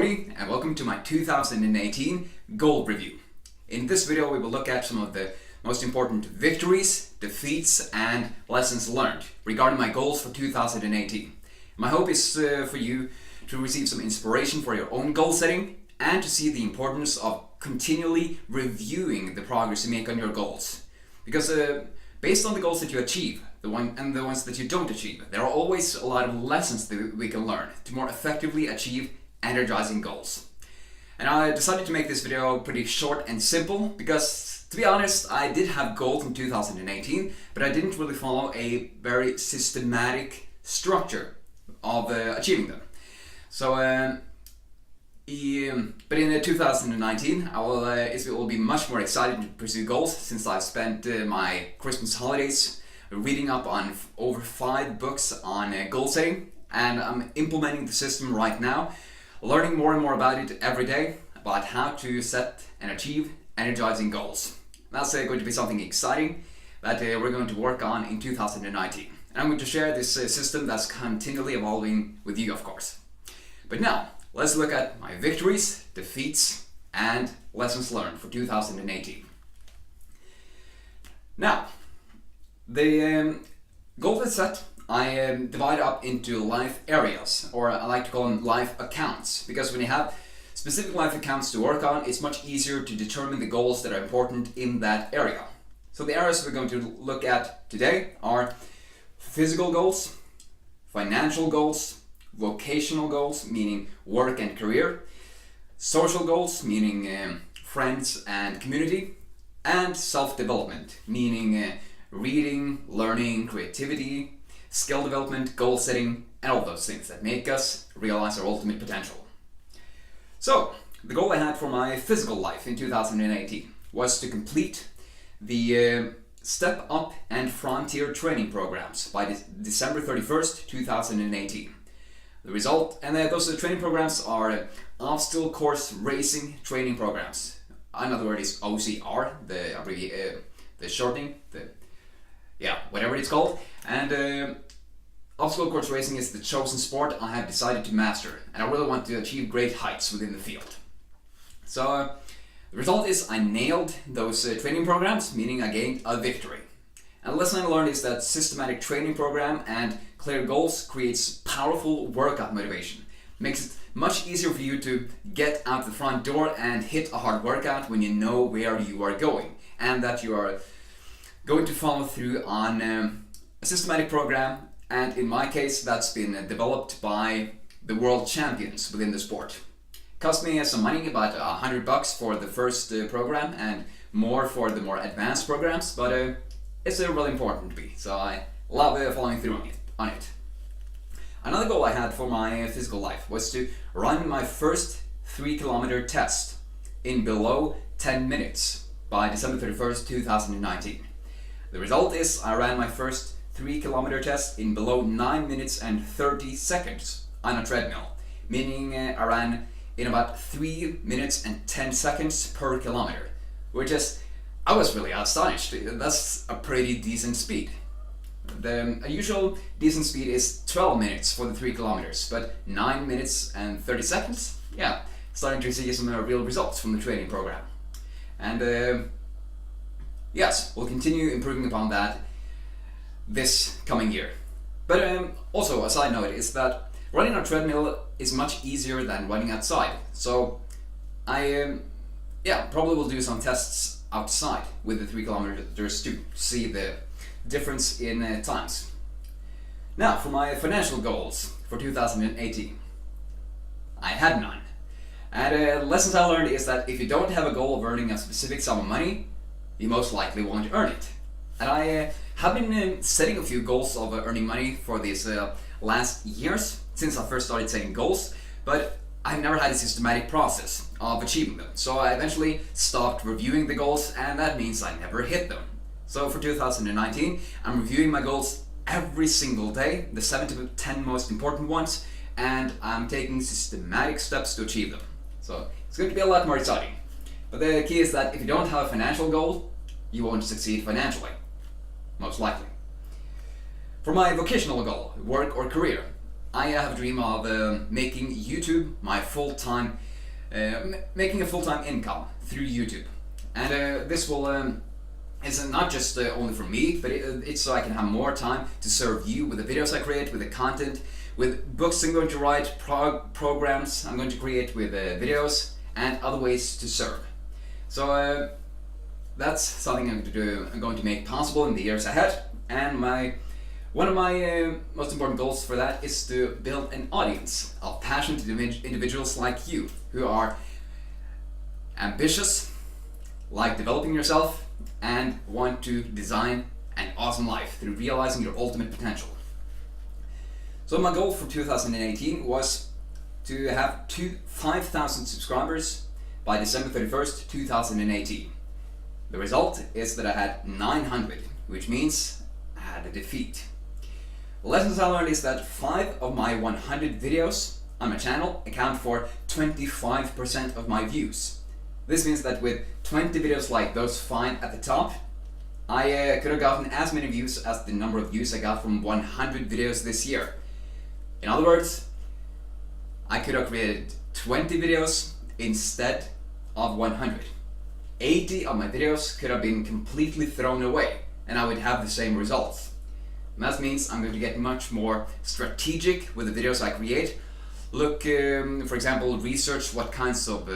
Frode, and welcome to my 2018 goal review. In this video we will look at some of the most important victories, defeats and lessons learned regarding my goals for 2018. My hope is for you to receive some inspiration for your own goal setting and to see the importance of continually reviewing the progress you make on your goals. Because based on the goals that you achieve, the ones that you don't achieve, there are always a lot of lessons that we can learn to more effectively achieve energizing goals. And I decided to make this video pretty short and simple because, to be honest, I did have goals in 2018, but I didn't really follow a very systematic structure of achieving them. So, but in 2019, it will be much more exciting to pursue goals since I've spent my Christmas holidays reading up on over 5 books on goal setting, and I'm implementing the system right now, learning more and more about it every day, about how to set and achieve energizing goals. That's going to be something exciting that we're going to work on in 2019. And I'm going to share this system that's continually evolving with you, of course. But now, let's look at my victories, defeats, and lessons learned for 2018. Now, the goal that's set, I divide up into life areas, or I like to call them life accounts, because when you have specific life accounts to work on, it's much easier to determine the goals that are important in that area. So the areas we're going to look at today are physical goals, financial goals, vocational goals, meaning work and career, social goals, meaning friends and community, and self-development, meaning reading, learning, creativity, skill development, goal setting, and all those things that make us realize our ultimate potential. So, the goal I had for my physical life in 2018 was to complete the Step Up and Frontier training programs by December 31st, 2018. The result, and those training programs are obstacle course racing training programs. Another word is OCR, the shortening, whatever it's called. And obstacle course racing is the chosen sport I have decided to master, and I really want to achieve great heights within the field. So the result is I nailed those training programs, meaning I gained a victory. And the lesson I learned is that systematic training program and clear goals creates powerful workout motivation. Makes it much easier for you to get out the front door and hit a hard workout when you know where you are going, and that you are going to follow through on a systematic program. And in my case, that's been developed by the world champions within the sport. Cost me some money, about $100 for the first program and more for the more advanced programs, but it's really important to me, so I love following through on it. Another goal I had for my physical life was to run my first 3-kilometer test in below 10 minutes by December 31st, 2019. The result is I ran my first 3-kilometer test in below 9 minutes and 30 seconds on a treadmill, meaning I ran in about 3 minutes and 10 seconds per kilometer, which is, I was really astonished. That's a pretty decent speed. The usual decent speed is 12 minutes for the 3 kilometers, but 9 minutes and 30 seconds, starting to see some real results from the training program. And yes, we'll continue improving upon that this coming year. But also a side note is that running on a treadmill is much easier than running outside. So I probably will do some tests outside with the 3 kilometers to see the difference in times. Now for my financial goals for 2018. I had none. And lessons I learned is that if you don't have a goal of earning a specific sum of money, you most likely won't earn it. And I have been setting a few goals of earning money for these last years since I first started setting goals, but I've never had a systematic process of achieving them. So I eventually stopped reviewing the goals, and that means I never hit them. So for 2019, I'm reviewing my goals every single day, the 7 to 10 most important ones, and I'm taking systematic steps to achieve them. So it's going to be a lot more exciting. But the key is that if you don't have a financial goal, you won't succeed financially, most likely. For my vocational goal, work or career, I have a dream of making YouTube my full-time, making a full-time income through YouTube. And this will is not just only for me, but it's so I can have more time to serve you with the videos I create, with the content, with books I'm going to write, programs I'm going to create with videos, and other ways to serve. So that's something I'm going to make possible in the years ahead. And one of my most important goals for that is to build an audience of passionate individuals like you, who are ambitious, like developing yourself, and want to design an awesome life through realizing your ultimate potential. So my goal for 2018 was to have 5,000 subscribers by December 31st, 2018. The result is that I had 900, which means I had a defeat. The lessons I learned is that 5 of my 100 videos on my channel account for 25% of my views. This means that with 20 videos like those 5 at the top, I could have gotten as many views as the number of views I got from 100 videos this year. In other words, I could have created 20 videos instead of 100. 80 of my videos could have been completely thrown away, and I would have the same results. And that means I'm going to get much more strategic with the videos I create. Look, for example, research what kinds of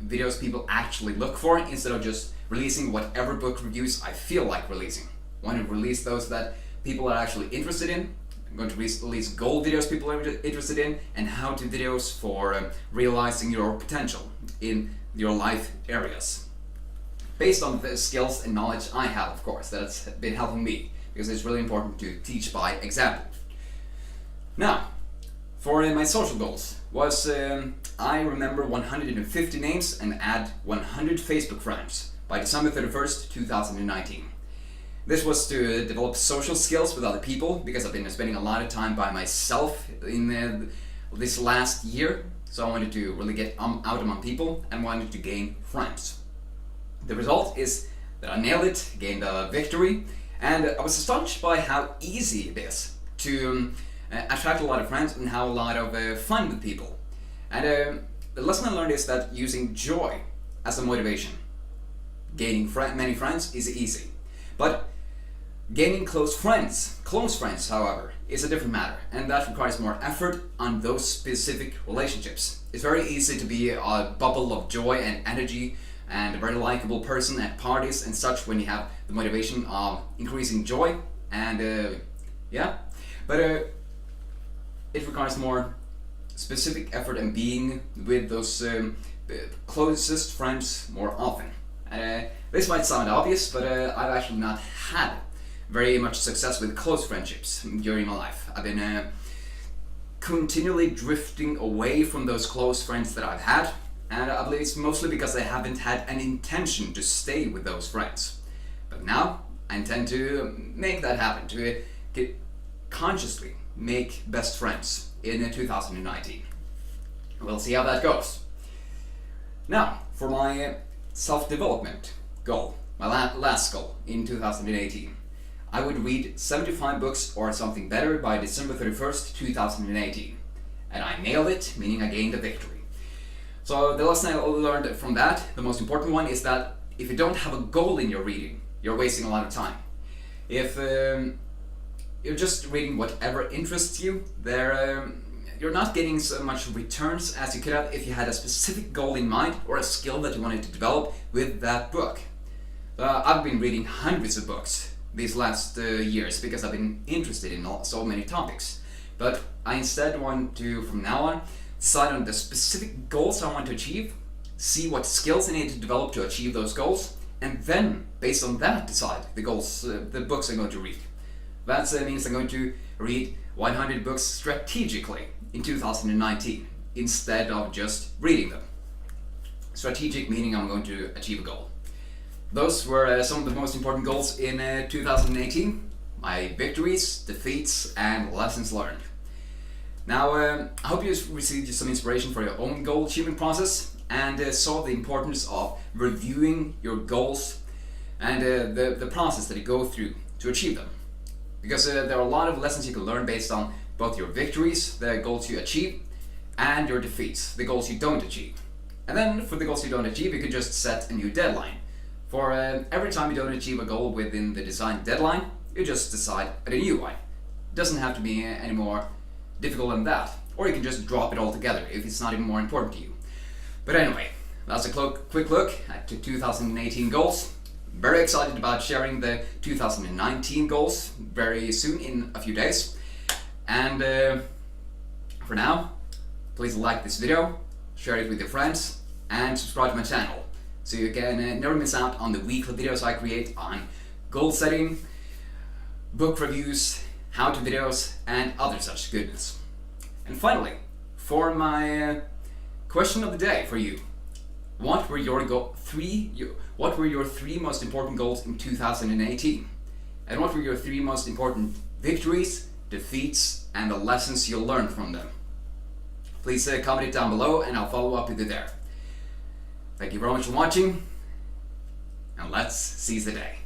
videos people actually look for, instead of just releasing whatever book reviews I feel like releasing. I want to release those that people are actually interested in. I'm going to release goal videos people are interested in, and how-to videos for realizing your potential in your life areas. Based on the skills and knowledge I have, of course, that's been helping me, because it's really important to teach by example. Now, for my social goals was I remember 150 names and add 100 Facebook friends by December 31st, 2019. This was to develop social skills with other people, because I've been spending a lot of time by myself in this last year. So I wanted to really get out among people and wanted to gain friends. The result is that I nailed it, gained a victory, and I was astonished by how easy it is to attract a lot of friends and have a lot of fun with people. And the lesson I learned is that using joy as a motivation, gaining many friends is easy. But gaining close friends, however, is a different matter, and that requires more effort on those specific relationships. It's very easy to be a bubble of joy and energy and a very likable person at parties and such when you have the motivation of increasing joy, and but it requires more specific effort and being with those closest friends more often. This might sound obvious, but I've actually not had very much success with close friendships during my life. I've been continually drifting away from those close friends that I've had, and I believe it's mostly because I haven't had an intention to stay with those friends. But now I intend to make that happen, to consciously make best friends in 2019. We'll see how that goes. Now, for my self-development goal, my last goal in 2018. I would read 75 books or something better by December 31st, 2018. And I nailed it, meaning I gained a victory. So the lesson I learned from that, the most important one, is that if you don't have a goal in your reading, you're wasting a lot of time. If you're just reading whatever interests you, you're not getting so much returns as you could have if you had a specific goal in mind or a skill that you wanted to develop with that book. I've been reading hundreds of books these last years because I've been interested in so many topics. But I instead want to, from now on, decide on the specific goals I want to achieve, see what skills I need to develop to achieve those goals, and then, based on that, decide the books I'm going to read. That means I'm going to read 100 books strategically in 2019, instead of just reading them. Strategic meaning I'm going to achieve a goal. Those were some of the most important goals in 2018, my victories, defeats, and lessons learned. Now, I hope you received some inspiration for your own goal achievement process and saw the importance of reviewing your goals and the process that you go through to achieve them. Because there are a lot of lessons you can learn based on both your victories, the goals you achieve, and your defeats, the goals you don't achieve. And then for the goals you don't achieve, you can just set a new deadline. For every time you don't achieve a goal within the designed deadline, you just decide a new one. It doesn't have to be any more difficult than that. Or you can just drop it altogether if it's not even more important to you. But anyway, that's a quick look at the 2018 goals. Very excited about sharing the 2019 goals very soon in a few days. And for now, please like this video, share it with your friends, and subscribe to my channel so you can never miss out on the weekly videos I create on goal setting, book reviews, how-to videos, and other such goodness. And finally, for my question of the day for you, what were your three most important goals in 2018? And what were your 3 most important victories, defeats, and the lessons you'll learn from them? Please comment it down below and I'll follow up with you there. Thank you very much for watching, and let's seize the day.